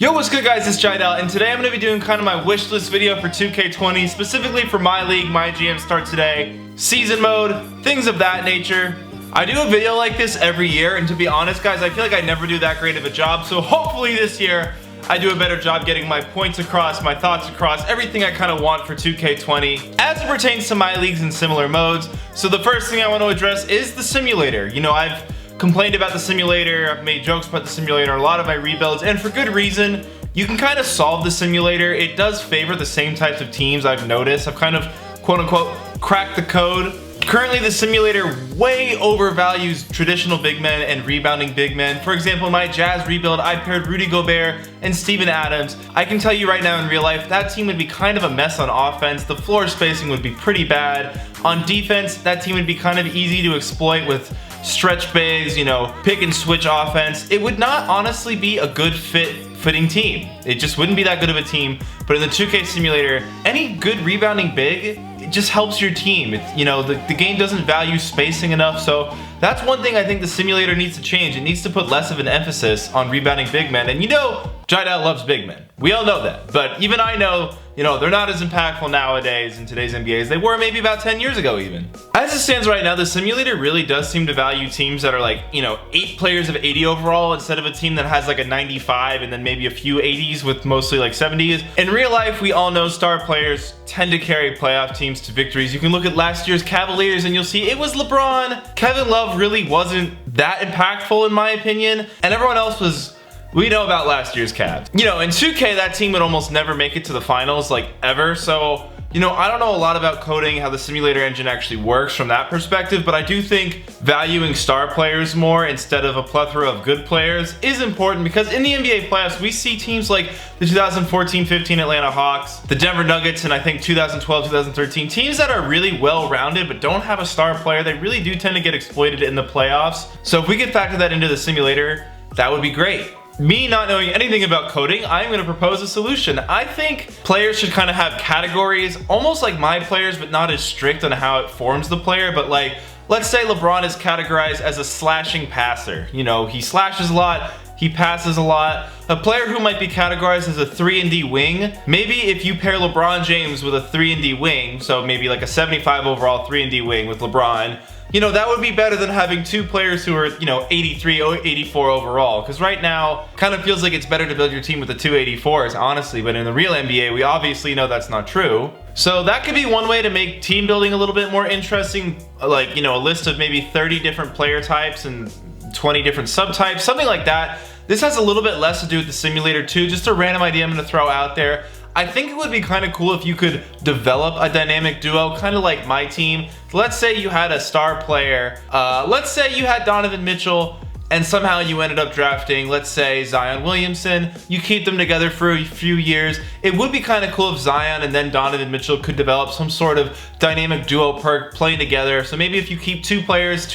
Yo, what's good guys, it's Jiedel, and today I'm going to be doing kind of my wish list video for 2K20, specifically for MyLeague, my GM start today, season mode, things of that nature. I do a video like this every year, and to be honest guys, I feel like I never do that great of a job, so hopefully this year I do a better job getting my points across, my thoughts across, everything I kind of want for 2K20 as it pertains to MyLeagues and similar modes. So the first thing I want to address is the simulator. You know, I've complained about the simulator, I've made jokes about the simulator, a lot of my rebuilds, and for good reason. You can kind of solve the simulator. It does favor the same types of teams I've noticed. I've kind of, quote unquote, cracked the code. Currently, the simulator way overvalues traditional big men and rebounding big men. For example, in my Jazz rebuild, I paired Rudy Gobert and Steven Adams. I can tell you right now in real life, that team would be kind of a mess on offense. The floor spacing would be pretty bad. On defense, that team would be kind of easy to exploit with stretch bigs, you know, pick and switch offense. It would not honestly be a good fitting team. It just wouldn't be that good of a team. But in the 2K simulator, any good rebounding big, it just helps your team. It's, you know, the game doesn't value spacing enough, so that's one thing I think the simulator needs to change. It needs to put less of an emphasis on rebounding big men. And you know, Jiedel loves big men. We all know that. But even I know, you know, they're not as impactful nowadays in today's NBA as they were maybe about 10 years ago even. As it stands right now, the simulator really does seem to value teams that are like, you know, 8 players of 80 overall instead of a team that has like a 95 and then maybe a few 80s with mostly like 70s. In real life, we all know star players tend to carry playoff teams to victories. You can look at last year's Cavaliers and you'll see it was LeBron. Kevin Love really wasn't that impactful in my opinion, and everyone else was. We know about last year's Cavs. You know, in 2K, that team would almost never make it to the finals, like, ever. So, you know, I don't know a lot about coding, how the simulator engine actually works from that perspective, but I do think valuing star players more instead of a plethora of good players is important, because in the NBA playoffs, we see teams like the 2014-15 Atlanta Hawks, the Denver Nuggets, and I think 2012-2013, teams that are really well-rounded but don't have a star player. They really do tend to get exploited in the playoffs. So if we could factor that into the simulator, that would be great. Me not knowing anything about coding, I'm going to propose a solution. I think players should kind of have categories, almost like my players, but not as strict on how it forms the player. But like, let's say LeBron is categorized as a slashing passer. You know, he slashes a lot, he passes a lot. A player who might be categorized as a 3-and-D wing, maybe if you pair LeBron James with a 3-and-D wing, so maybe like a 75 overall 3-and-D wing with LeBron, you know, that would be better than having 2 players who are, you know, 83 or 84 overall. Because right now, kind of feels like it's better to build your team with the 2 84s, honestly. But in the real NBA, we obviously know that's not true. So that could be one way to make team building a little bit more interesting. Like, you know, a list of maybe 30 different player types and 20 different subtypes, something like that. This has a little bit less to do with the simulator too. Just a random idea I'm going to throw out there. I think it would be kind of cool if you could develop a dynamic duo, kind of like my team. Let's say you had a star player. Let's say you had Donovan Mitchell and somehow you ended up drafting, let's say, Zion Williamson. You keep them together for a few years. It would be kind of cool if Zion and then Donovan Mitchell could develop some sort of dynamic duo perk playing together. So maybe if you keep 2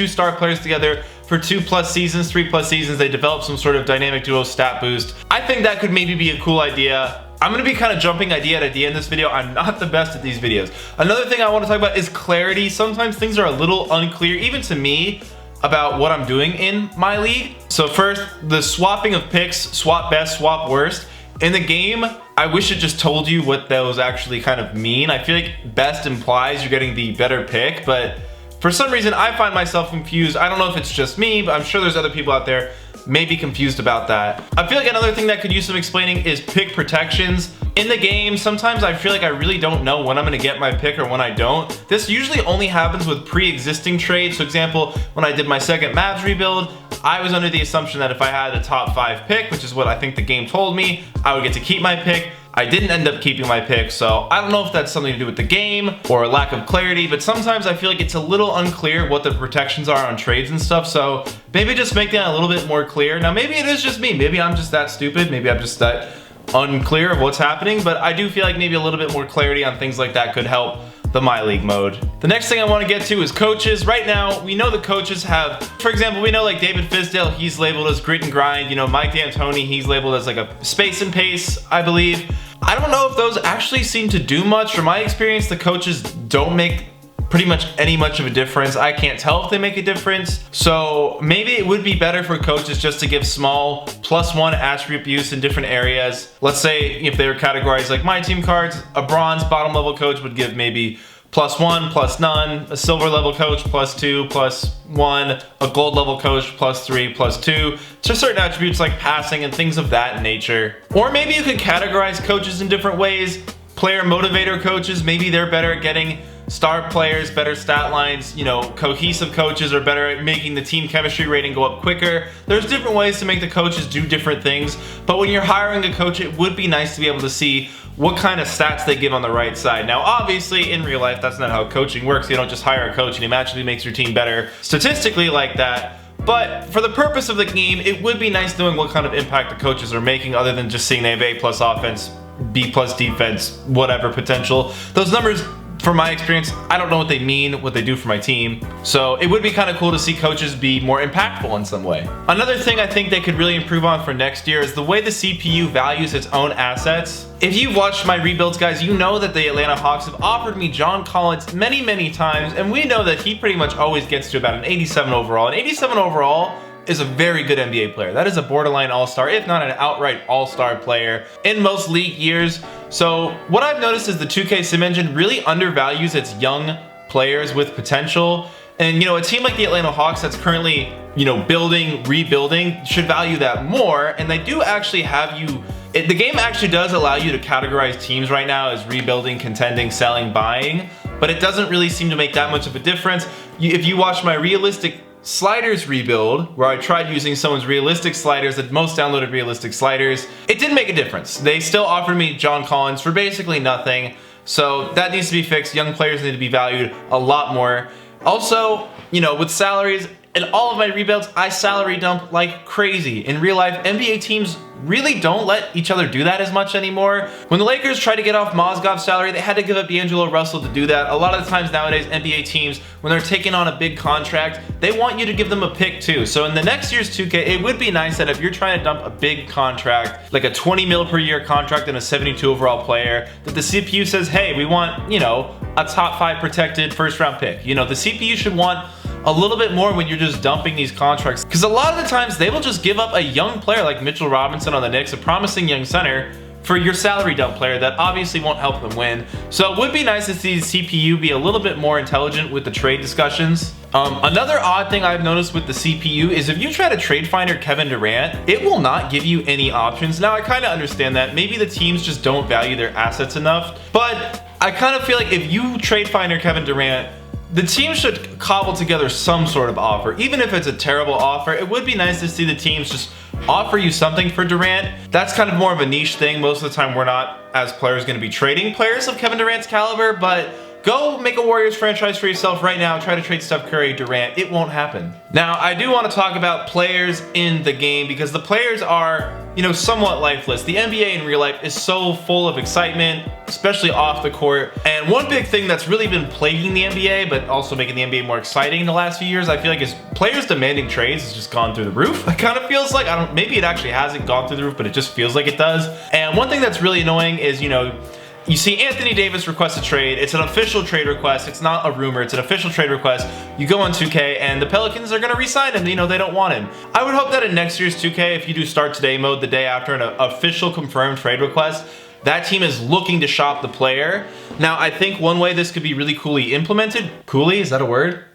star players together for 2+ seasons, 3+ seasons, they develop some sort of dynamic duo stat boost. I think that could maybe be a cool idea. I'm going to be kind of jumping idea to idea in this video. I'm not the best at these videos. Another thing I want to talk about is clarity. Sometimes things are a little unclear, even to me, about what I'm doing in MyLeague. So first, the swapping of picks, swap best, swap worst. In the game, I wish it just told you what those actually kind of mean. I feel like best implies you're getting the better pick, but for some reason, I find myself confused. I don't know if it's just me, but I'm sure there's other people out there may be confused about that. I feel like another thing that could use some explaining is pick protections. In the game, sometimes I feel like I really don't know when I'm gonna get my pick or when I don't. This usually only happens with pre-existing trades. For example, when I did my second Mavs rebuild, I was under the assumption that if I had a top 5 pick, which is what I think the game told me, I would get to keep my pick. I didn't end up keeping my pick, so I don't know if that's something to do with the game or a lack of clarity, but sometimes I feel like it's a little unclear what the protections are on trades and stuff, so maybe just make that a little bit more clear. Now, maybe it is just me. Maybe I'm just that stupid. Maybe I'm just that unclear of what's happening, but I do feel like maybe a little bit more clarity on things like that could help the MyLeague mode. The next thing I want to get to is coaches. Right now, we know the coaches have, for example, we know like David Fizdale, he's labeled as grit and grind. You know, Mike D'Antoni, he's labeled as like a space and pace, I believe. I don't know if those actually seem to do much. From my experience, the coaches don't make pretty much much of a difference. I can't tell if they make a difference. So maybe it would be better for coaches just to give small +1 attribute use in different areas. Let's say if they were categorized like my team cards, a bronze bottom level coach would give maybe +1, +none, a silver level coach +2, +1, a gold level coach +3, +2, to certain attributes like passing and things of that nature. Or maybe you could categorize coaches in different ways. Player motivator coaches, maybe they're better at getting star players, better stat lines. You know, cohesive coaches are better at making the team chemistry rating go up quicker. There's different ways to make the coaches do different things, but when you're hiring a coach, it would be nice to be able to see what kind of stats they give on the right side. Now, obviously, in real life, that's not how coaching works. You don't just hire a coach and he magically makes your team better statistically like that. But for the purpose of the game, it would be nice knowing what kind of impact the coaches are making other than just seeing they have A+ offense, B+ defense, whatever potential. Those numbers, from my experience, I don't know what they mean, what they do for my team. So it would be kind of cool to see coaches be more impactful in some way. Another thing I think they could really improve on for next year is the way the CPU values its own assets. If you've watched my rebuilds, guys, you know that the Atlanta Hawks have offered me John Collins many times, and we know that he pretty much always gets to about an 87 overall. An 87 overall is a very good NBA player. That is a borderline all-star, if not an outright all-star player in most league years. So what I've noticed is the 2K Sim engine really undervalues its young players with potential. And you know, a team like the Atlanta Hawks that's currently, you know, building, rebuilding should value that more. And they do actually have you, the game actually does allow you to categorize teams right now as rebuilding, contending, selling, buying, but it doesn't really seem to make that much of a difference. If you watch my realistic sliders rebuild, where I tried using someone's realistic sliders, the most downloaded realistic sliders, it didn't make a difference. They still offered me John Collins for basically nothing. So that needs to be fixed. Young players need to be valued a lot more. Also, you know, with salaries, in all of my rebuilds, I salary dump like crazy. In real life, NBA teams really don't let each other do that as much anymore. When the Lakers tried to get off Mozgov's salary, they had to give up D'Angelo Russell to do that. A lot of the times nowadays, NBA teams, when they're taking on a big contract, they want you to give them a pick too. So in the next year's 2K, it would be nice that if you're trying to dump a big contract, like a 20 mil per year contract and a 72 overall player, that the CPU says, hey, we want, you know, a top 5 protected first round pick. You know, the CPU should want a little bit more when you're just dumping these contracts, because a lot of the times they will just give up a young player like Mitchell Robinson on the Knicks, a promising young center, for your salary dump player that obviously won't help them win. So it would be nice to see the CPU be a little bit more intelligent with the trade discussions. Another odd thing I've noticed with the CPU is if you try to trade finder Kevin Durant, it will not give you any options. Now I kind of understand that. Maybe the teams just don't value their assets enough, but I kind of feel like if you trade finder Kevin Durant, the team should cobble together some sort of offer. Even if it's a terrible offer, it would be nice to see the teams just offer you something for Durant. That's kind of more of a niche thing. Most of the time we're not, as players, going to be trading players of Kevin Durant's caliber, but go make a Warriors franchise for yourself right now. Try to trade Steph Curry, Durant. It won't happen. Now, I do want to talk about players in the game because the players are, you know, somewhat lifeless. The NBA in real life is so full of excitement, especially off the court. And one big thing that's really been plaguing the NBA, but also making the NBA more exciting in the last few years, I feel like, is players demanding trades has just gone through the roof. It kind of feels like, maybe it actually hasn't gone through the roof, but it just feels like it does. And one thing that's really annoying is, you know, you see Anthony Davis request a trade. It's an official trade request. It's not a rumor. It's an official trade request. You go on 2K and the Pelicans are going to re-sign him. You know, they don't want him. I would hope that in next year's 2K, if you do start today mode the day after an official confirmed trade request, that team is looking to shop the player. Now, I think one way this could be really coolly implemented, coolly, is that a word?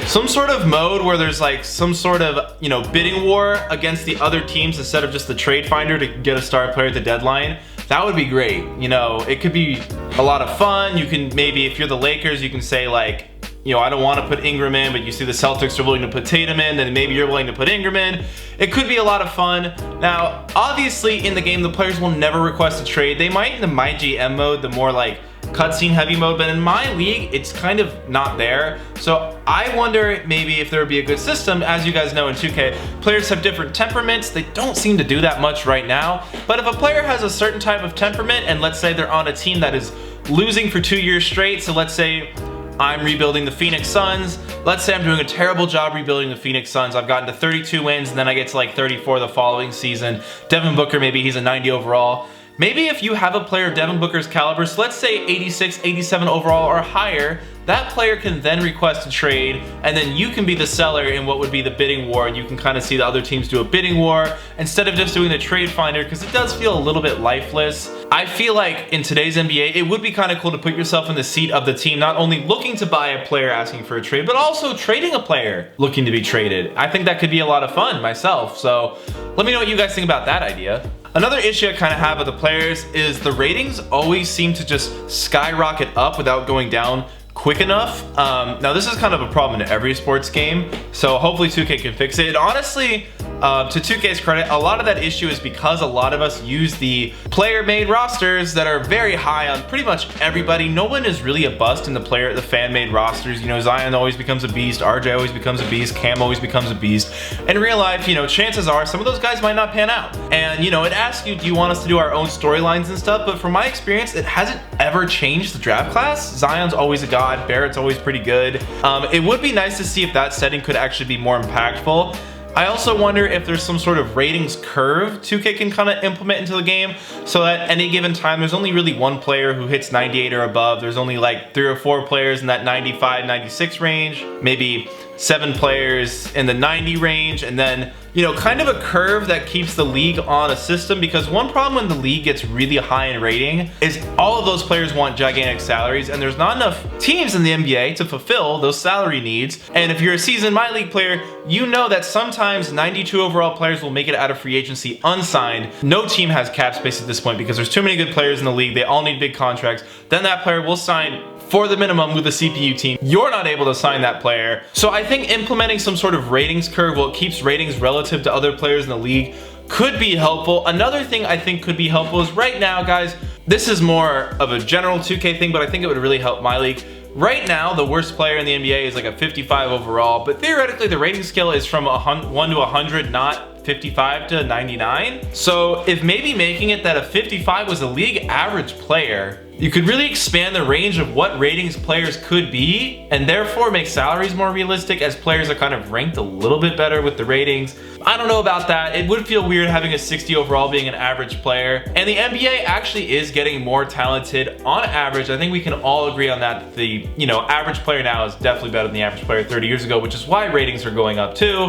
Some sort of mode where there's like some sort of, you know, bidding war against the other teams instead of just the trade finder to get a star player at the deadline. That would be great. You know, it could be a lot of fun. You can maybe, if you're the Lakers, you can say like, you know, I don't want to put Ingram in, but you see the Celtics are willing to put Tatum in, then maybe you're willing to put Ingram in. It could be a lot of fun. Now, obviously in the game, the players will never request a trade. They might in the MyGM mode, the more like cutscene heavy mode, but in MyLeague, it's kind of not there. So I wonder maybe if there would be a good system. As you guys know, in 2K, players have different temperaments. They don't seem to do that much right now. But if a player has a certain type of temperament, and let's say they're on a team that is losing for 2 years straight, so let's say I'm rebuilding the Phoenix Suns. Let's say I'm doing a terrible job rebuilding the Phoenix Suns. I've gotten to 32 wins, and then I get to like 34 the following season. Devin Booker, maybe he's a 90 overall. maybe if you have a player of Devin Booker's caliber, so let's say 86, 87 overall or higher, that player can then request a trade, and then you can be the seller in what would be the bidding war, and you can kind of see the other teams do a bidding war instead of just doing the trade finder, because it does feel a little bit lifeless. I feel like in today's NBA, it would be kind of cool to put yourself in the seat of the team, not only looking to buy a player asking for a trade, but also trading a player looking to be traded. I think that could be a lot of fun myself, so let me know what you guys think about that idea. Another issue I kind of have with the players is the ratings always seem to just skyrocket up without going down quick enough. Now this is kind of a problem in every sports game, so hopefully 2K can fix it. Honestly, to 2K's credit, a lot of that issue is because a lot of us use the player-made rosters that are very high on pretty much everybody. No one is really a bust in the fan-made rosters. You know, Zion always becomes a beast, RJ always becomes a beast, Cam always becomes a beast. In real life, you know, chances are some of those guys might not pan out. And you know, it asks you, do you want us to do our own storylines and stuff? But from my experience, it hasn't ever changed the draft class. Zion's always a god, Barrett's always pretty good. It would be nice to see if that setting could actually be more impactful. I also wonder if there's some sort of ratings curve 2K can kind of implement into the game, so that at any given time there's only really one player who hits 98 or above. There's only like 3 or 4 players in that 95, 96 range, maybe 7 players in the 90 range, and then, you know, kind of a curve that keeps the league on a system, because one problem when the league gets really high in rating is all of those players want gigantic salaries, and there's not enough teams in the NBA to fulfill those salary needs. And if you're a seasoned MyLeague player, you know that sometimes 92 overall players will make it out of free agency unsigned. No team has cap space at this point because there's too many good players in the league. They all need big contracts. Then that player will sign for the minimum with the CPU team. You're not able to sign that player. So I think implementing some sort of ratings curve, well, it keeps ratings relative to other players in the league, could be helpful. Another thing I think could be helpful is right now, guys, this is more of a general 2K thing, but I think it would really help MyLeague. Right now, the worst player in the NBA is like a 55 overall, but theoretically the rating scale is from 1 to 100, not 55 to 99. So if maybe making it that a 55 was a league average player, you could really expand the range of what ratings players could be, and therefore make salaries more realistic as players are kind of ranked a little bit better with the ratings. I don't know about that. It would feel weird having a 60 overall being an average player. And the NBA actually is getting more talented on average. I think we can all agree on that. The, you know, average player now is definitely better than the average player 30 years ago, which is why ratings are going up too.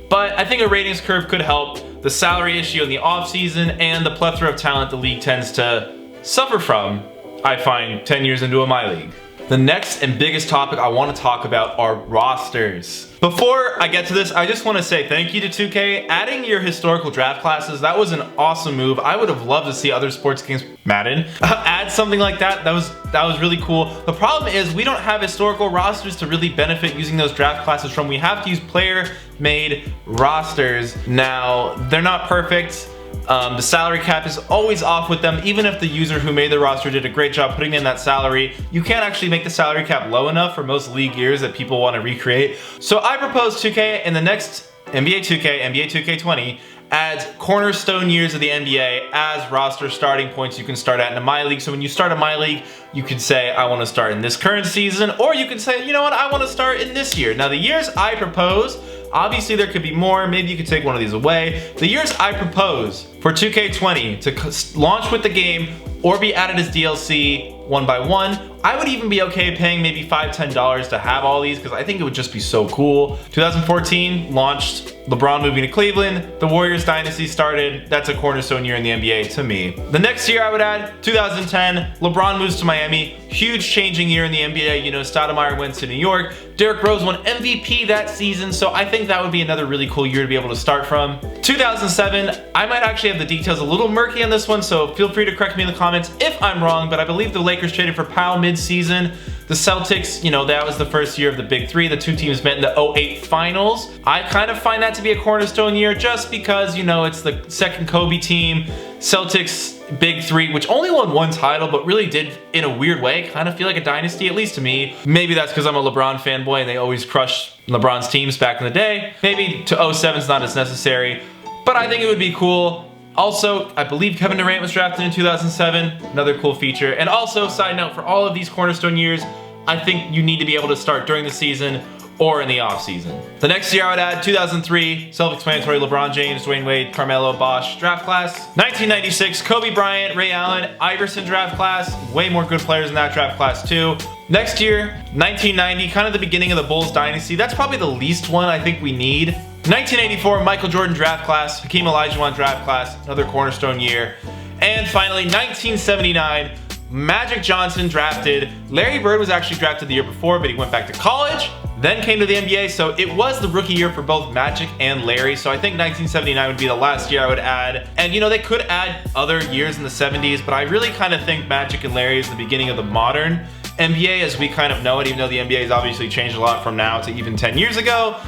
But I think a ratings curve could help the salary issue in the offseason and the plethora of talent the league tends to suffer from, I find, 10 years into a MyLeague. The next and biggest topic I want to talk about are rosters. Before I get to this, I just want to say thank you to 2K. Adding your historical draft classes, that was an awesome move. I would have loved to see other sports games, Madden, add something like that. That was really cool. The problem is we don't have historical rosters to really benefit using those draft classes from. We have to use player-made rosters. Now, they're not perfect. The salary cap is always off with them. Even if the user who made the roster did a great job putting in that salary, you can't actually make the salary cap low enough for most league years that people want to recreate. So I propose 2K in the next NBA 2K, NBA 2K20, adds cornerstone years of the NBA as roster starting points you can start at in a MyLeague. So when you start a MyLeague, you could say, I want to start in this current season, or you could say, you know what, I want to start in this year. Now the years I propose, obviously there could be more, maybe you could take one of these away. The years I propose for 2K20 to launch with the game or be added as DLC one by one, I would even be okay paying maybe $5, $10 to have all these, because I think it would just be so cool. 2014 launched, LeBron moving to Cleveland, the Warriors dynasty started. That's a cornerstone year in the NBA to me. The next year I would add 2010, LeBron moves to Miami, huge changing year in the NBA. You know, Stoudemire went to New York, Derrick Rose won MVP that season, so I think that would be another really cool year to be able to start from. 2007, I might actually have the details a little murky on this one, so feel free to correct me in the comments if I'm wrong, but I believe the Lakers traded for Powell mid-season. The Celtics, you know, that was the first year of the Big Three. The two teams met in the 08 finals. I kind of find that to be a cornerstone year just because, you know, it's the second Kobe team. Celtics Big Three, which only won one title, but really did, in a weird way, kind of feel like a dynasty, at least to me. Maybe that's because I'm a LeBron fanboy and they always crushed LeBron's teams back in the day. Maybe to 07's not as necessary, but I think it would be cool. Also, I believe Kevin Durant was drafted in 2007, another cool feature. And also, side note, for all of these cornerstone years, I think you need to be able to start during the season or in the offseason. The next year I would add 2003, self-explanatory, LeBron James, Dwayne Wade, Carmelo, Bosh draft class. 1996, Kobe Bryant, Ray Allen, Iverson draft class. Way more good players in that draft class too. Next year, 1990, kind of the beginning of the Bulls dynasty. That's probably the least one I think we need. 1984, Michael Jordan draft class, Hakeem Olajuwon draft class, another cornerstone year. And finally, 1979, Magic Johnson drafted. Larry Bird was actually drafted the year before, but he went back to college, then came to the NBA, so it was the rookie year for both Magic and Larry, so I think 1979 would be the last year I would add. And you know, they could add other years in the 70s, but I really kind of think Magic and Larry is the beginning of the modern NBA as we kind of know it, even though the NBA has obviously changed a lot from now to even 10 years ago.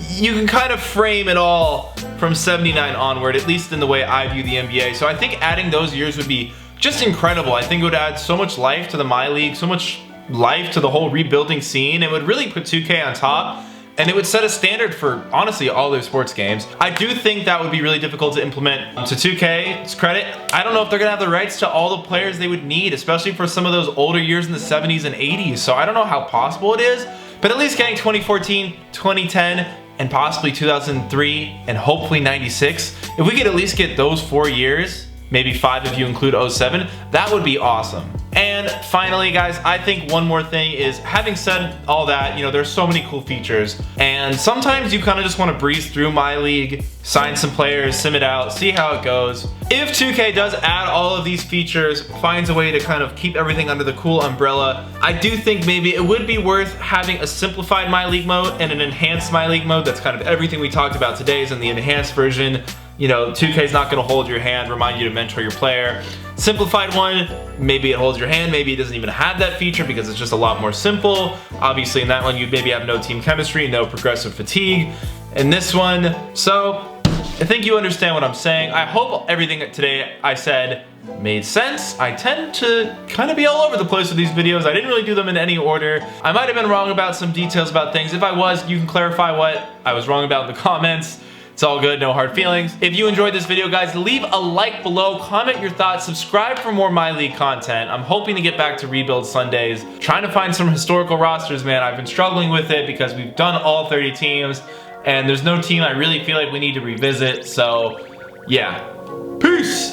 You can kind of frame it all from 79 onward, at least in the way I view the NBA. So I think adding those years would be just incredible. I think it would add so much life to the MyLeague, so much life to the whole rebuilding scene. It would really put 2K on top, and it would set a standard for, honestly, all their sports games. I do think that would be really difficult to implement. To 2K's credit, I don't know if they're gonna have the rights to all the players they would need, especially for some of those older years in the 70s and 80s. So I don't know how possible it is, but at least getting 2014, 2010, and possibly 2003, and hopefully 96, if we could at least get those 4 years, maybe 5 if you include 07, that would be awesome. And finally, guys, I think one more thing is, having said all that, you know, there's so many cool features, and sometimes you kind of just want to breeze through MyLeague, sign some players, sim it out, see how it goes. If 2K does add all of these features, finds a way to kind of keep everything under the cool umbrella, I do think maybe it would be worth having a simplified MyLeague mode and an enhanced MyLeague mode. That's kind of everything we talked about today is in the enhanced version. You know, 2K's not going to hold your hand, remind you to mentor your player. Simplified one, maybe it holds your hand, maybe it doesn't even have that feature because it's just a lot more simple. Obviously in that one you'd maybe have no team chemistry, no progressive fatigue. In this one, so I think you understand what I'm saying. I hope everything today I said made sense. I tend to kind of be all over the place with these videos. I didn't really do them in any order. I might have been wrong about some details about things. If I was, you can clarify what I was wrong about in the comments. It's all good, no hard feelings. If you enjoyed this video, guys, leave a like below, comment your thoughts, subscribe for more MyLeague content. I'm hoping to get back to Rebuild Sundays. Trying to find some historical rosters, man. I've been struggling with it because we've done all 30 teams, and there's no team I really feel like we need to revisit, so yeah. Peace!